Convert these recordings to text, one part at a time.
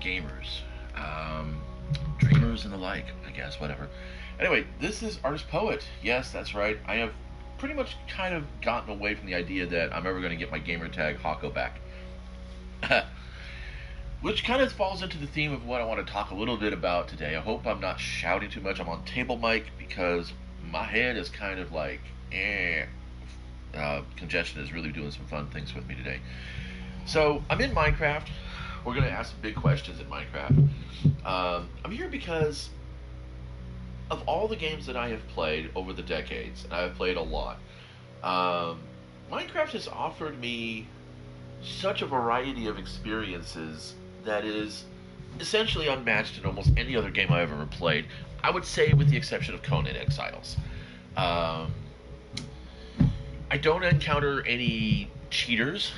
gamers, um, dreamers, and the like. I guess whatever. Anyway, this is Artist Poet. Yes, that's right. I have pretty much kind of gotten away from the idea that I'm ever going to get my gamer tag Hako back. Which kind of falls into the theme of what I want to talk a little bit about today. I hope I'm not shouting too much. I'm on table mic because my head is kind of like, congestion is really doing some fun things with me today. So I'm in Minecraft. We're going to ask some big questions in Minecraft. I'm here because of all the games that I have played over the decades, and I have played a lot, Minecraft has offered me such a variety of experiences that is essentially unmatched in almost any other game I've ever played. I would say, with the exception of Conan Exiles. Um, I don't encounter any cheaters.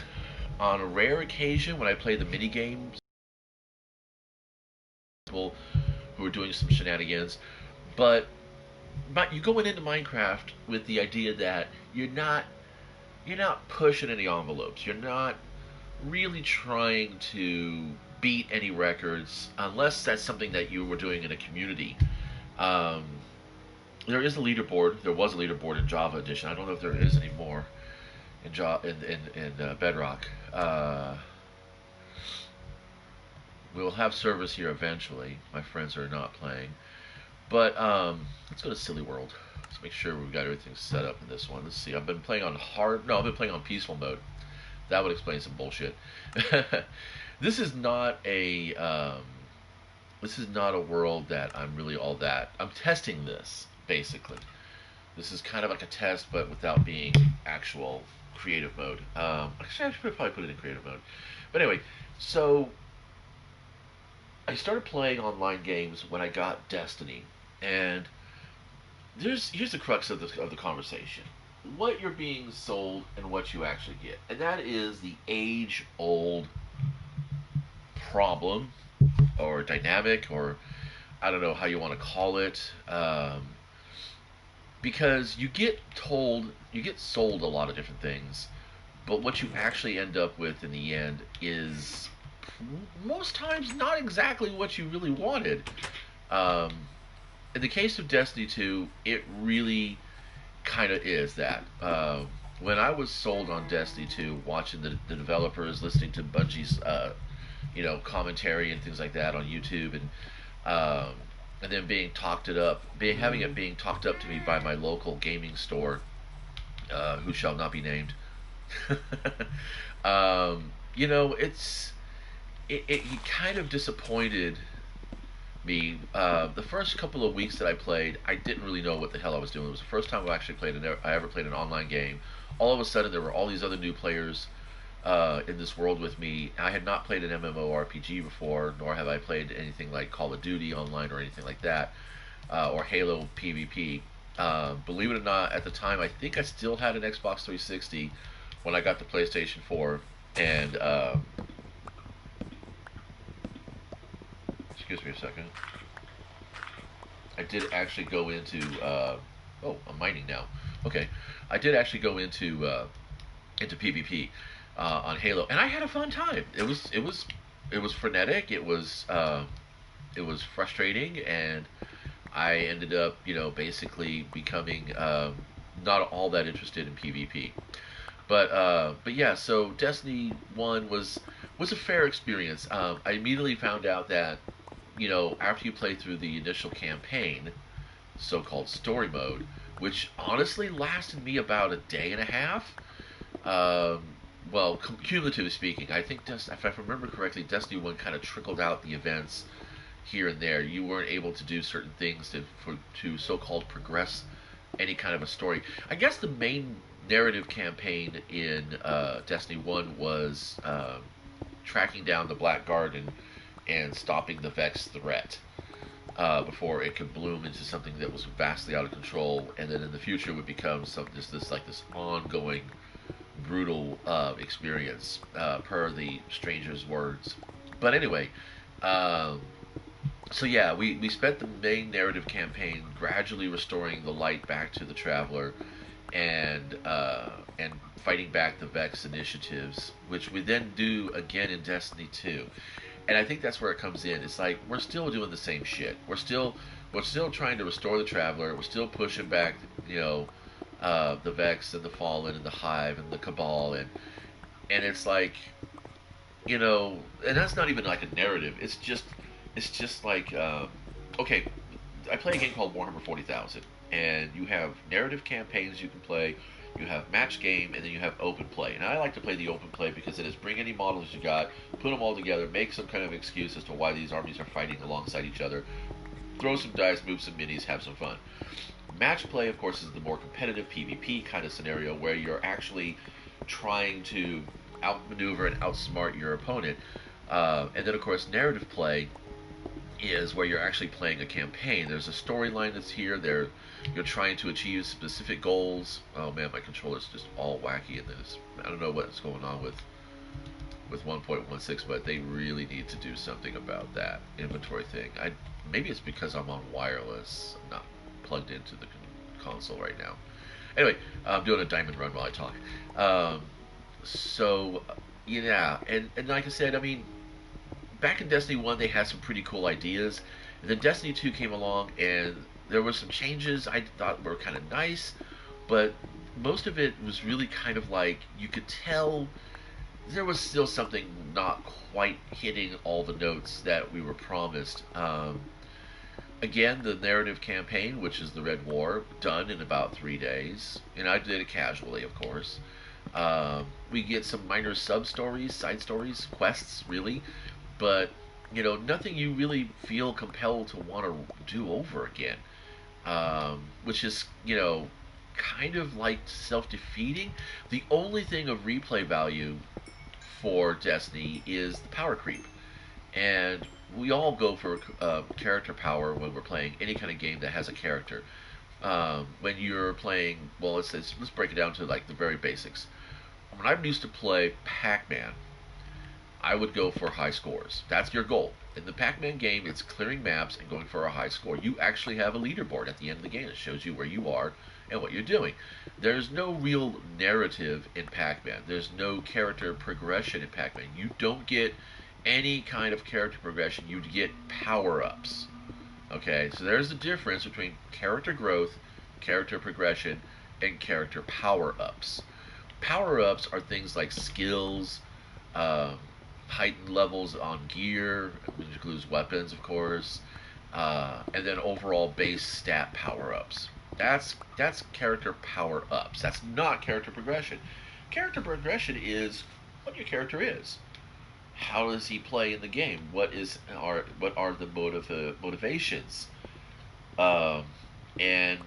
On a rare occasion, when I play the mini games, people who are doing some shenanigans, but you going into Minecraft with the idea that you're not pushing any envelopes. You're not really trying to beat any records unless that's something that you were doing in a community. Um, there is a leaderboard. There was a leaderboard in Java Edition. I don't know if there is anymore in Bedrock. We'll have service here eventually. My friends are not playing, but let's go to Silly World. Let's make sure we've got everything set up in this one. Let's see. I've been playing on hard. No, I've been playing on peaceful mode. That would explain some bullshit. This is not a this is not a world that I'm really all that. I'm testing this basically. This is kind of like a test, but without being actual creative mode. Actually, I should probably put it in creative mode. But anyway, so I started playing online games when I got Destiny, and here's the crux of the conversation: what you're being sold and what you actually get, and that is the age old problem or dynamic, or I don't know how you want to call it. Because you get sold a lot of different things, but what you actually end up with in the end is most times not exactly what you really wanted. Um, in the case of Destiny 2, it really kind of is that. When I was sold on Destiny 2, watching the developers, listening to Bungie's commentary and things like that on YouTube, um, and then being talked it up, having it being talked up to me by my local gaming store, who shall not be named. It's it kind of disappointed me. The first couple of weeks that I played, I didn't really know what the hell I was doing. It was the first time I ever played an online game. All of a sudden, there were all these other new players in this world with me. I had not played an MMORPG before, nor have I played anything like Call of Duty online or anything like that, or Halo PvP. Believe it or not, at the time, I think I still had an Xbox 360 when I got the PlayStation 4, and excuse me a second. I did actually go into. I'm mining now. Okay, I did actually go into PvP on Halo, and I had a fun time. It was frenetic. It was frustrating, and I ended up basically becoming not all that interested in PvP. But yeah, so Destiny 1 was a fair experience. I immediately found out that after you play through the initial campaign, so-called story mode, which honestly lasted me about a day and a half. Um, well, cumulatively speaking, I think if I remember correctly, Destiny 1 kind of trickled out the events here and there. You weren't able to do certain things to so-called progress any kind of a story. I guess the main narrative campaign in Destiny 1 was tracking down the Black Garden and stopping the Vex threat before it could bloom into something that was vastly out of control, and then in the future would become this ongoing brutal experience, per the stranger's words. But anyway, um, so yeah, we spent the main narrative campaign gradually restoring the light back to the Traveler, and fighting back the Vex initiatives, which we then do again in Destiny 2. And I think that's where it comes in. It's like we're still doing the same shit. We're still trying to restore the Traveler. We're still pushing back, you know, the Vex and the Fallen and the Hive and the Cabal, and it's like, you know, and that's not even like a narrative. It's just like, okay, I play a game called Warhammer 40,000, and you have narrative campaigns you can play. You have match game, and then you have open play. And I like to play the open play because it is bring any models you got, put them all together, make some kind of excuse as to why these armies are fighting alongside each other, throw some dice, move some minis, have some fun. Match play, of course, is the more competitive PvP kind of scenario where you're actually trying to outmaneuver and outsmart your opponent. And then, of course, narrative play is where you're actually playing a campaign. There's a storyline that's here. You're trying to achieve specific goals. Oh man, my controller's just all wacky in this. I don't know what's going on with 1.16, but they really need to do something about that inventory thing. Maybe it's because I'm on wireless. I'm not plugged into the console right now. Anyway, I'm doing a diamond run while I talk. So yeah, and like I said, I mean, back in Destiny 1, they had some pretty cool ideas. And then Destiny 2 came along, and there were some changes I thought were kind of nice, but most of it was really kind of like you could tell there was still something not quite hitting all the notes that we were promised. Again, the narrative campaign, which is the Red War, done in about 3 days, and I did it casually, of course. We get some minor sub stories, side stories, quests, really, but you know, nothing you really feel compelled to want to do over again. Which is, you know, kind of like self-defeating. The only thing of replay value for Destiny is the power creep, and we all go for character power when we're playing any kind of game that has a character. When you're playing, well, let's break it down to like the very basics. When I used to play Pac-Man, I would go for high scores. That's your goal. In the Pac-Man game, it's clearing maps and going for a high score. You actually have a leaderboard at the end of the game that shows you where you are and what you're doing. There's no real narrative in Pac-Man. There's no character progression in Pac-Man. You don't get any kind of character progression. You get power-ups. Okay, so there's the difference between character growth, character progression, and character power-ups. Power-ups are things like skills, um, heightened levels on gear, which includes weapons, of course, and then overall base stat power-ups. That's character power-ups. That's not character progression. Character progression is what your character is. How does he play in the game? What are the motivations? Um, and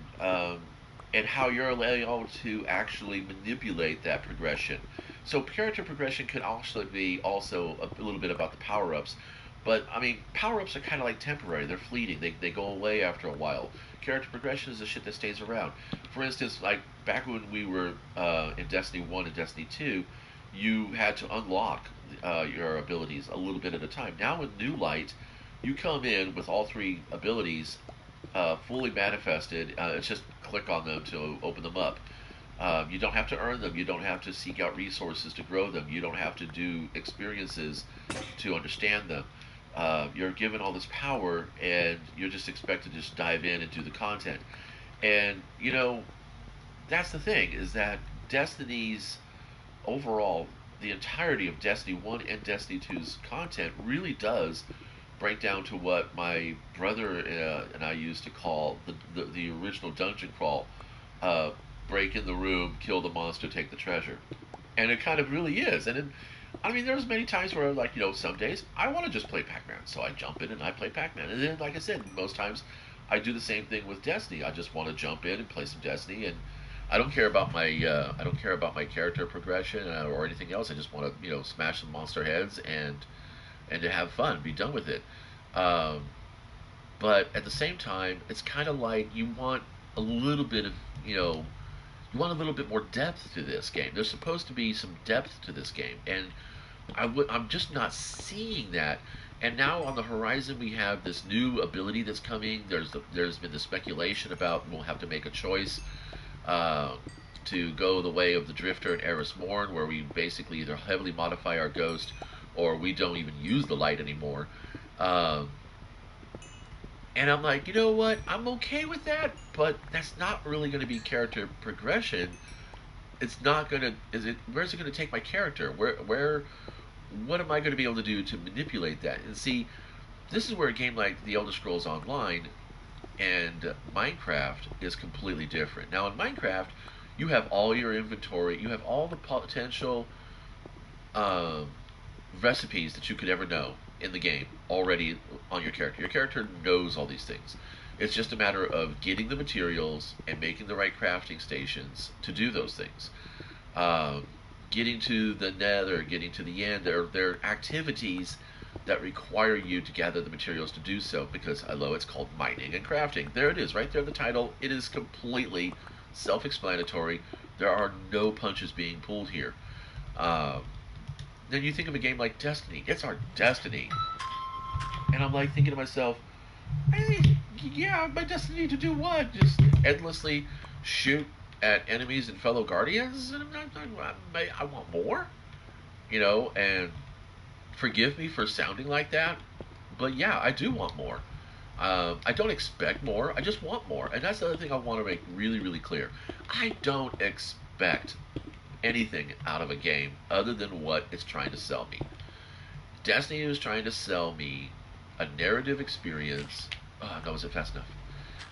and how you're able to actually manipulate that progression. So character progression could also be a little bit about the power ups, but I mean power ups are kind of like temporary. They're fleeting. They go away after a while. Character progression is the shit that stays around. For instance, like back when we were in Destiny 1 and Destiny 2, you had to unlock your abilities a little bit at a time. Now with New Light, you come in with all three abilities fully manifested. It's just click on them to open them up. You don't have to earn them. You don't have to seek out resources to grow them. You don't have to do experiences to understand them. You're given all this power, and you're just expected to just dive in and do the content. And you know, that's the thing, is that Destiny's overall, the entirety of Destiny 1 and Destiny 2's content really does break down to what my brother and I used to call the original dungeon crawl. Uh, Break in the room, kill the monster, take the treasure. And it kind of really is. I mean, there's many times where, like, you know, some days I want to just play Pac-Man, so I jump in and I play Pac-Man. And then, like I said, most times I do the same thing with Destiny. I just want to jump in and play some Destiny, and I don't care about my character progression or anything else. I just want to, you know, smash some monster heads and to have fun, be done with it. Um, but at the same time, it's kind of like you want a little bit of, you know, you want a little bit more depth to this game. There's supposed to be some depth to this game, and I'm just not seeing that. And now on the horizon, we have this new ability that's coming. There's been the speculation about we'll have to make a choice uh, to go the way of the Drifter and Eris Morn, where we basically either heavily modify our Ghost or we don't even use the light anymore. Um, and I'm like, you know what? I'm okay with that, but that's not really going to be character progression. It's not going to. Is it? Where's it going to take my character? Where? What am I going to be able to do to manipulate that? And see, this is where a game like The Elder Scrolls Online and Minecraft is completely different. Now, in Minecraft, you have all your inventory, you have all the potential um, recipes that you could ever know in the game already on your character. Your character knows all these things. It's just a matter of getting the materials and making the right crafting stations to do those things. Um, Getting to the nether, getting to the end, there are activities that require you to gather the materials to do so because, hello, it's called mining and crafting. There it is, right there in the title. It is completely self explanatory. There are no punches being pulled here. Um, then you think of a game like Destiny. It's our Destiny. And I'm like thinking to myself, hey, yeah, my Destiny to do what? Just endlessly shoot at enemies and fellow guardians? And I want more, and forgive me for sounding like that, but yeah, I do want more. I don't expect more. I just want more, and that's the other thing I want to make really, really clear. I don't expect anything out of a game other than what it's trying to sell me. Destiny is trying to sell me a narrative experience. Oh, no, was it fast enough?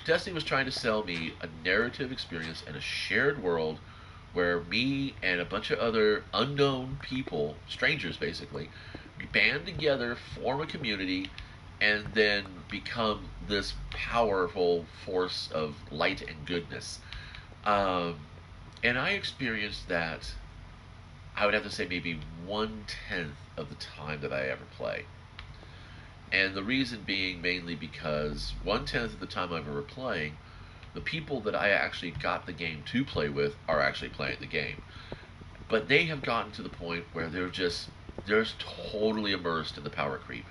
Destiny was trying to sell me a narrative experience in a shared world where me and a bunch of other unknown people, strangers basically, band together, form a community, and then become this powerful force of light and goodness. Um, and I experienced that, I would have to say, maybe 1/10 of the time that I ever play. And the reason being mainly because 1/10 of the time I'm ever playing, the people that I actually got the game to play with are actually playing the game. But they have gotten to the point where they're totally immersed in the power creep.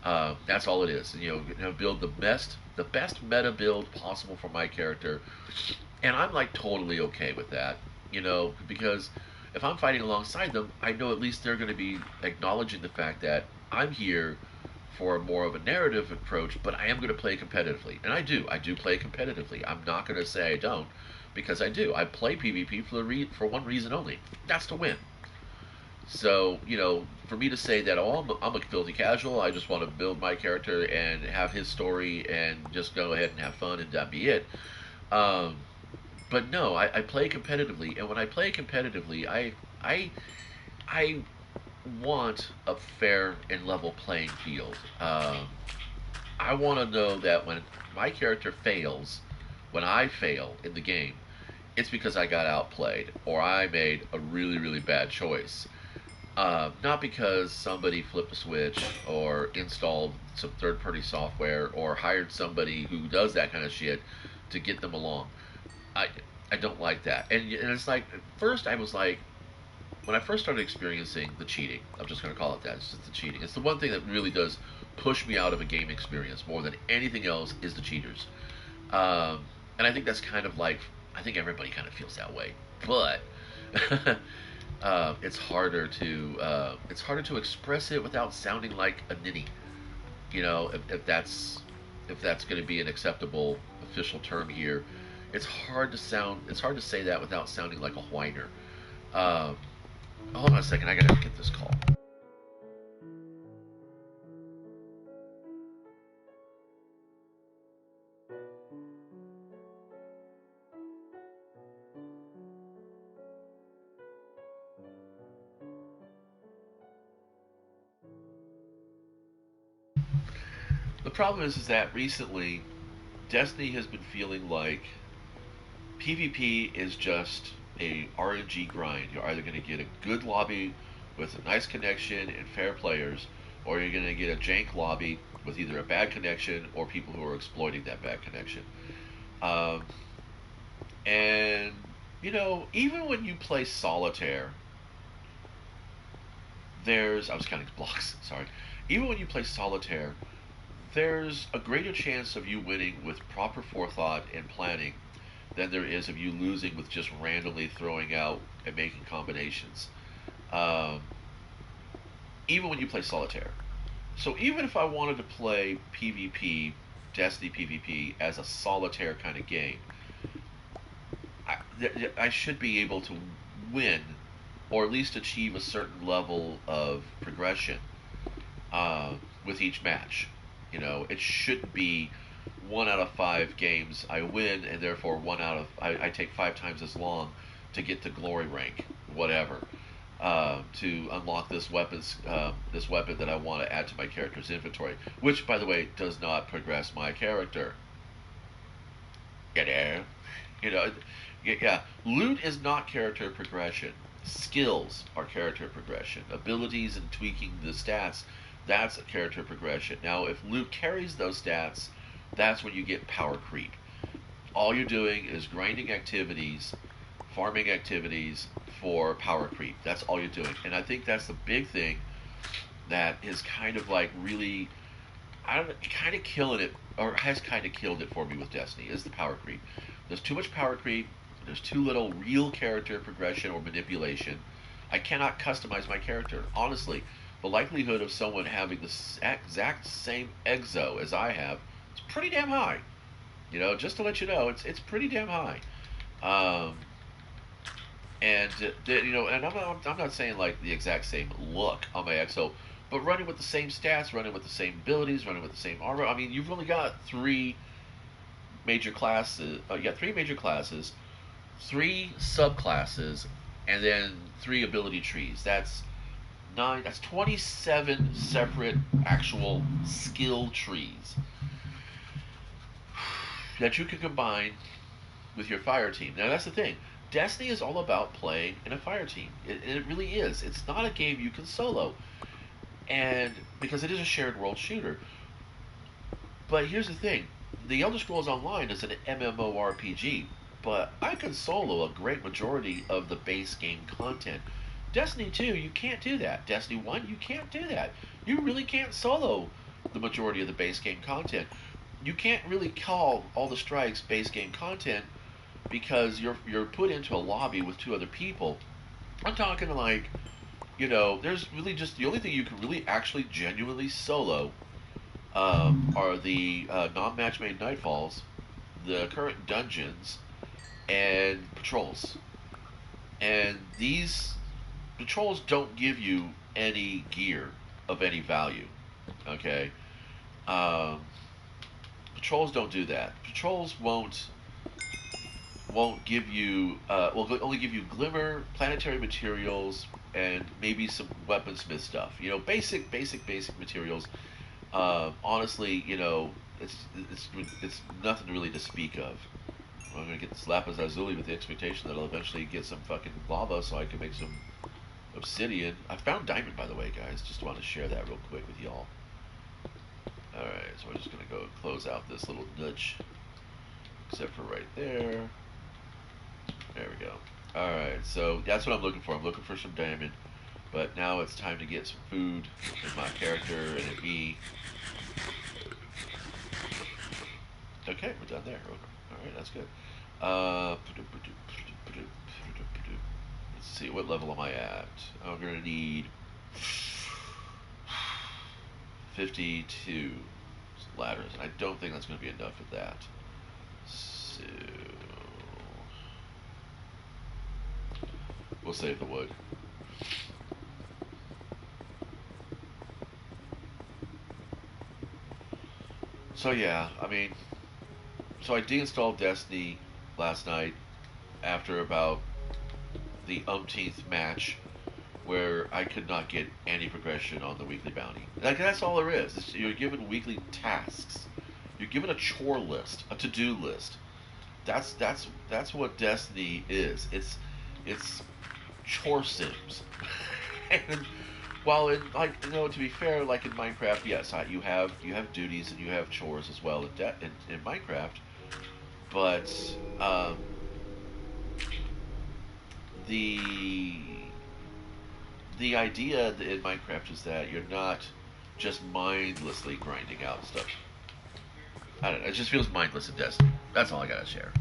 That's all it is. Build the best meta build possible for my character, and I'm like totally okay with that. Because if I'm fighting alongside them, I know at least they're going to be acknowledging the fact that I'm here for more of a narrative approach, but I am going to play competitively, and I do. I do play competitively. I'm not going to say I don't, because I do. I play PvP for one reason only. That's to win. So, for me to say that, oh, I'm a filthy casual, I just want to build my character and have his story and just go ahead and have fun and that be it. Um, but no, I play competitively, and when I play competitively, I, I want a fair and level playing field. I want to know that when my character fails, when I fail in the game, it's because I got outplayed or I made a really, really bad choice. Not because somebody flipped a switch or installed some third party software or hired somebody who does that kind of shit to get them along. I, I don't like that. And it's like, at first I was like, when I first started experiencing the cheating, I'm just going to call it that, it's just the cheating. It's the one thing that really does push me out of a game experience more than anything else is the cheaters. Um, and I think that's kind of like, I think everybody kind of feels that way. But it's harder to express it without sounding like a ninny. If that's going to be an acceptable official term here, it's hard to say that without sounding like a whiner. Um, Hold on a second, I gotta get this call. The problem is that recently Destiny has been feeling like PvP is just a RNG grind. You're either going to get a good lobby with a nice connection and fair players, or you're going to get a jank lobby with either a bad connection or people who are exploiting that bad connection. Um, and even when you play solitaire, I was counting blocks. Sorry. Even when you play solitaire, there's a greater chance of you winning with proper forethought and planning than there is of you losing with just randomly throwing out and making combinations. Um, even when you play solitaire. So even if I wanted to play PvP, Destiny PvP as a solitaire kind of game, I should be able to win or at least achieve a certain level of progression with each match. You know, it shouldn't be 1 out of 5 games I win, and therefore I take 5 times as long to get to glory rank, whatever, to unlock this weapon that I want to add to my character's inventory, which, by the way, does not progress my character. You know, you know, yeah. Loot is not character progression. Skills are character progression. Abilities and tweaking the stats, that's a character progression. Now, if loot carries those stats, that's when you get power creep. All you're doing is grinding activities, farming activities for power creep. That's all you're doing. And I think that's the big thing that is kind of like really, I don't know, kind of killing it, or has kind of killed it for me with Destiny, is the power creep. There's too much power creep. There's too little real character progression or manipulation. I cannot customize my character. Honestly, the likelihood of someone having the exact same exo as I have is pretty damn high. You know, just to let you know, it's pretty damn high. Um, and you know, and I'm not saying like the exact same look on my exo, but running with the same stats, running with the same abilities, running with the same armor. I mean, you've only got three major classes. You got 3 major classes, 3 subclasses, and then 3 ability trees. That's 9. That's 27 separate actual skill trees that you can combine with your fire team. Now that's the thing. Destiny is all about playing in a fire team. It really is. It's not a game you can solo, and because it is a shared world shooter. But here's the thing: The Elder Scrolls Online is an MMORPG, but I can solo a great majority of the base game content. Destiny 2, you can't do that. Destiny 1, you can't do that. You really can't solo the majority of the base game content. You can't really call all the strikes base game content because you're put into a lobby with 2 other people. I'm talking like, there's really just the only thing you can really actually genuinely solo are the non-match made nightfalls, the current dungeons, and patrols. And these patrols don't give you any gear of any value. Okay, um, patrols don't do that. Patrols won't give you will only give you glimmer, planetary materials, and maybe some weaponsmith stuff. Basic materials. Honestly, it's it's nothing really to speak of. I'm gonna get this lapis lazuli with the expectation that I'll eventually get some fucking lava so I can make some obsidian. I found diamond, by the way, guys. Just want to share that real quick with y'all. All right, so we're just gonna go close out this little niche, except for right there. There we go. All right, so that's what I'm looking for. I'm looking for some diamond, but now it's time to get some food in my character and in me. Okay, we're done there. All right, that's good. Let's see, what level am I at? I'm gonna need 52 ladders, and I don't think that's gonna be enough for that. So we'll save the wood. So yeah, so I deinstalled Destiny last night after about the umpteenth match where I could not get any progression on the weekly bounty. Like that's all there is. You're given weekly tasks. You're given a chore list, a to-do list. That's what Destiny is. It's chore sims. And while to be fair, like in Minecraft, yes, you have duties and you have chores as well in Minecraft, but the the idea in Minecraft is that you're not just mindlessly grinding out stuff. I don't know. It just feels mindless in Destiny. That's all I gotta share.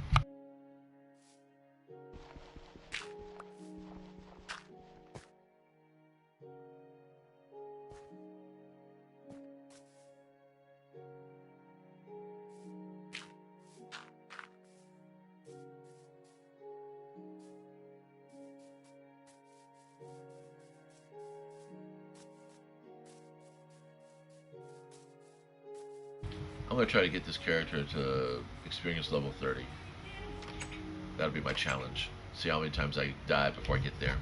I'm gonna try to get this character to experience level 30. That'll be my challenge. See how many times I die before I get there.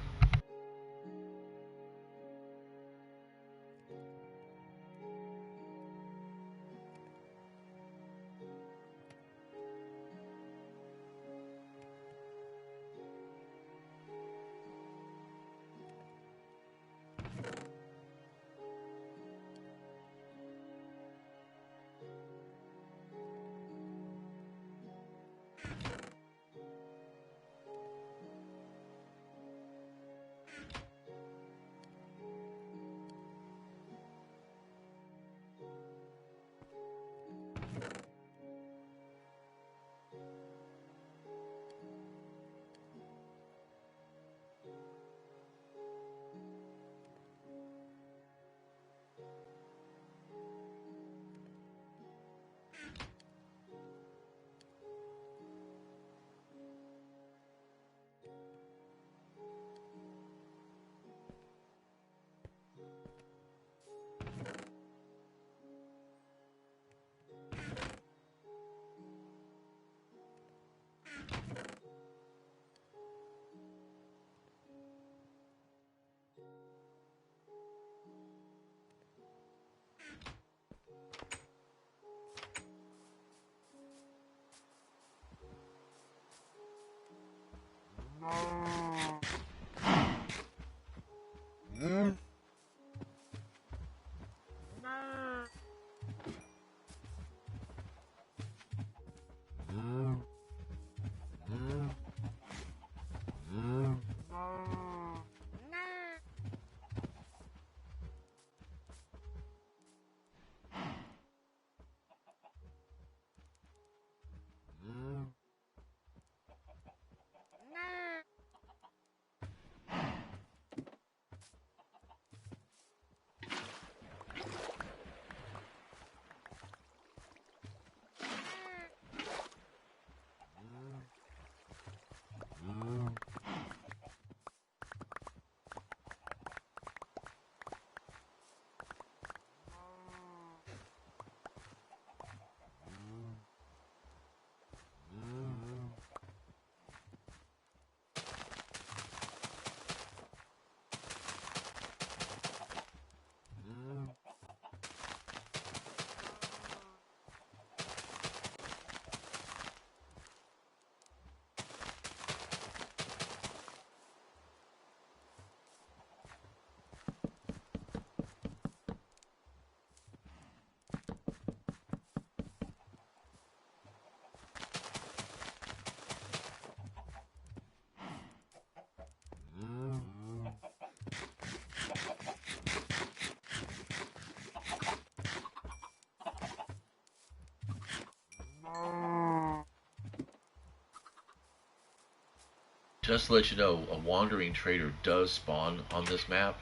Just to let you know, a wandering trader does spawn on this map,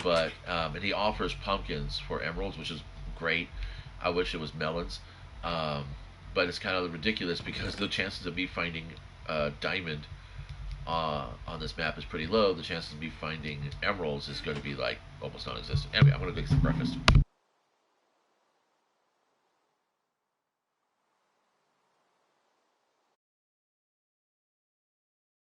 but and he offers pumpkins for emeralds, which is great. I wish it was melons, um, but it's kind of ridiculous because the chances of me finding diamond on this map is pretty low. The chances of me finding emeralds is going to be like almost non-existent. Anyway, I'm going to go get some breakfast.